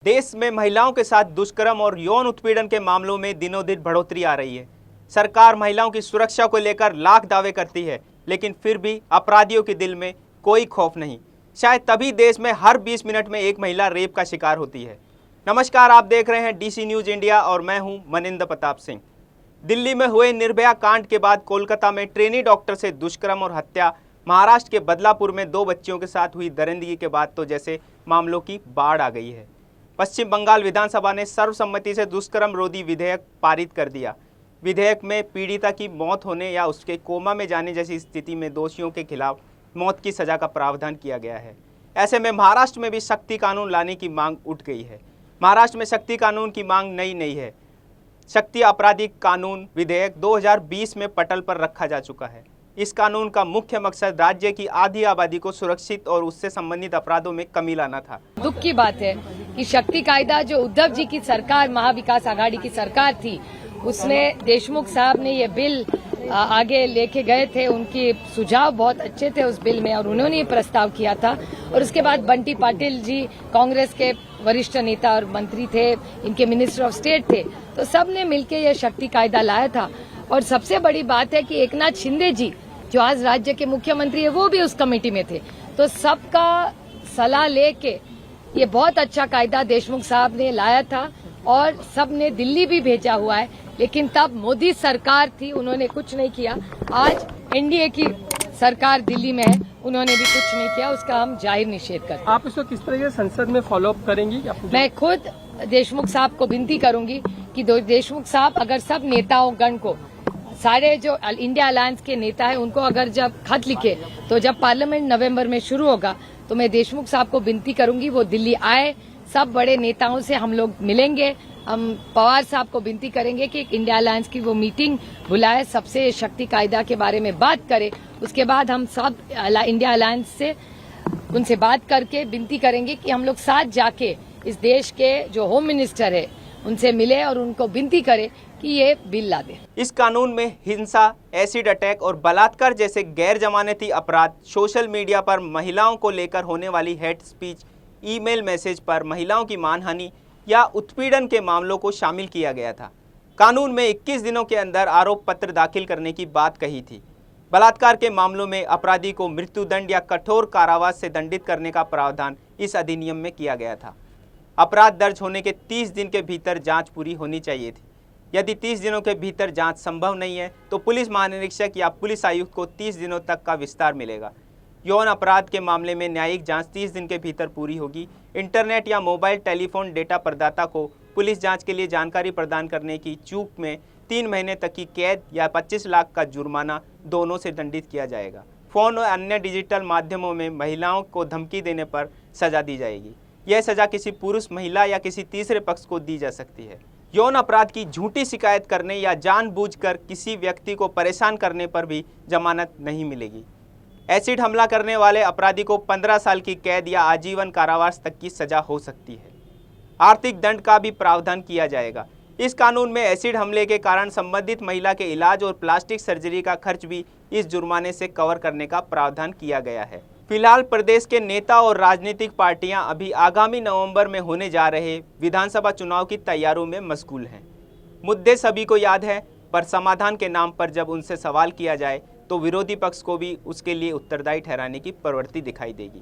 देश में महिलाओं के साथ दुष्कर्म और यौन उत्पीड़न के मामलों में दिनों दिन बढ़ोतरी आ रही है। सरकार महिलाओं की सुरक्षा को लेकर लाख दावे करती है, लेकिन फिर भी अपराधियों के दिल में कोई खौफ नहीं। शायद तभी देश में हर 20 मिनट में एक महिला रेप का शिकार होती है। नमस्कार, आप देख रहे हैं डीसी न्यूज इंडिया और मैं हूं मनिंदर प्रताप सिंह। दिल्ली में हुए निर्भया कांड के बाद कोलकाता में ट्रेनी डॉक्टर से दुष्कर्म और हत्या, महाराष्ट्र के बदलापुर में 2 बच्चियों के साथ हुई दरिंदगी के बाद तो जैसे मामलों की बाढ़ आ गई है। पश्चिम बंगाल विधानसभा ने सर्वसम्मति से दुष्कर्म रोधी विधेयक पारित कर दिया। विधेयक में पीड़िता की मौत होने या उसके कोमा में जाने जैसी स्थिति में दोषियों के खिलाफ मौत की सजा का प्रावधान किया गया है। ऐसे में महाराष्ट्र में भी सख्ती कानून लाने की मांग उठ गई है। महाराष्ट्र में सख्ती कानून की मांग नई नहीं है। शक्ति आपराधिक कानून विधेयक 2020 में पटल पर रखा जा चुका है। इस कानून का मुख्य मकसद राज्य की आधी आबादी को सुरक्षित और उससे संबंधित अपराधों में कमी लाना था। दुख की बात है कि शक्ति कायदा जो उद्धव जी की सरकार, महाविकास आघाड़ी की सरकार थी, उसने देशमुख साहब ने ये बिल आगे लेके गए थे। उनके सुझाव बहुत अच्छे थे उस बिल में और उन्होंने ये प्रस्ताव किया था। और उसके बाद बंटी पाटिल जी कांग्रेस के वरिष्ठ नेता और मंत्री थे, इनके मिनिस्टर ऑफ स्टेट थे, तो सब ने मिलकर यह शक्ति कायदा लाया था। और सबसे बड़ी बात है कि एकनाथ शिंदे जी जो आज राज्य के मुख्यमंत्री है, वो भी उस कमेटी में थे। तो सबका सलाह लेके ये बहुत अच्छा कायदा देशमुख साहब ने लाया था और सब ने दिल्ली भी भेजा हुआ है। लेकिन तब मोदी सरकार थी, उन्होंने कुछ नहीं किया। आज एनडीए की सरकार दिल्ली में है, उन्होंने भी कुछ नहीं किया। उसका हम जाहिर निषेध करते हैं। आप इसको किस तरह से संसद में फॉलो अप करेंगी? मैं खुद देशमुख साहब को विनती करूंगी कि देशमुख साहब अगर सब नेताओं गण को, सारे जो इंडिया अलायंस के नेता है, उनको अगर जब खत लिखे तो जब पार्लियामेंट नवंबर में शुरू होगा तो मैं देशमुख साहब को विनती करूंगी वो दिल्ली आए। सब बड़े नेताओं से हम लोग मिलेंगे। हम पवार साहब को विनती करेंगे कि इंडिया अलायंस की वो मीटिंग बुलाए, सबसे शक्ति कायदा के बारे में बात करें। उसके बाद हम सब इंडिया अलायंस से उनसे बात करके विनती करेंगे कि हम लोग साथ जाके इस देश के जो होम मिनिस्टर है उनसे मिले और उनको विनती करें कि ये बिल ला दे। इस कानून में हिंसा, एसिड अटैक और बलात्कार जैसे गैर जमानती अपराध, सोशल मीडिया पर महिलाओं को लेकर होने वाली हेट स्पीच, ईमेल मैसेज पर महिलाओं की मानहानि या उत्पीड़न के मामलों को शामिल किया गया था। कानून में 21 दिनों के अंदर आरोप पत्र दाखिल करने की बात कही थी। बलात्कार के मामलों में अपराधी को मृत्युदंड या कठोर कारावास से दंडित करने का प्रावधान इस अधिनियम में किया गया था। अपराध दर्ज होने के 30 दिन के भीतर जांच पूरी होनी चाहिए थी। यदि 30 दिनों के भीतर जांच संभव नहीं है तो पुलिस महानिरीक्षक या पुलिस आयुक्त को 30 दिनों तक का विस्तार मिलेगा। यौन अपराध के मामले में न्यायिक जांच 30 दिन के भीतर पूरी होगी। इंटरनेट या मोबाइल टेलीफोन डेटा प्रदाता को पुलिस जांच के लिए जानकारी प्रदान करने की चूक में 3 महीने तक की कैद या 25 लाख का जुर्माना दोनों से दंडित किया जाएगा। फोन और अन्य डिजिटल माध्यमों में महिलाओं को धमकी देने पर सजा दी जाएगी। यह सजा किसी पुरुष, महिला या किसी तीसरे पक्ष को दी जा सकती है। यौन अपराध की झूठी शिकायत करने या जानबूझकर किसी व्यक्ति को परेशान करने पर भी जमानत नहीं मिलेगी। एसिड हमला करने वाले अपराधी को 15 साल की कैद या आजीवन कारावास तक की सजा हो सकती है। आर्थिक दंड का भी प्रावधान किया जाएगा। इस कानून में एसिड हमले के कारण संबंधित महिला के इलाज और प्लास्टिक सर्जरी का खर्च भी इस जुर्माने से कवर करने का प्रावधान किया गया है। फिलहाल प्रदेश के नेता और राजनीतिक पार्टियां अभी आगामी नवंबर में होने जा रहे विधानसभा चुनाव की तैयारियों में मशगूल हैं। मुद्दे सभी को याद है, पर समाधान के नाम पर जब उनसे सवाल किया जाए तो विरोधी पक्ष को भी उसके लिए उत्तरदायी ठहराने की प्रवृत्ति दिखाई देगी।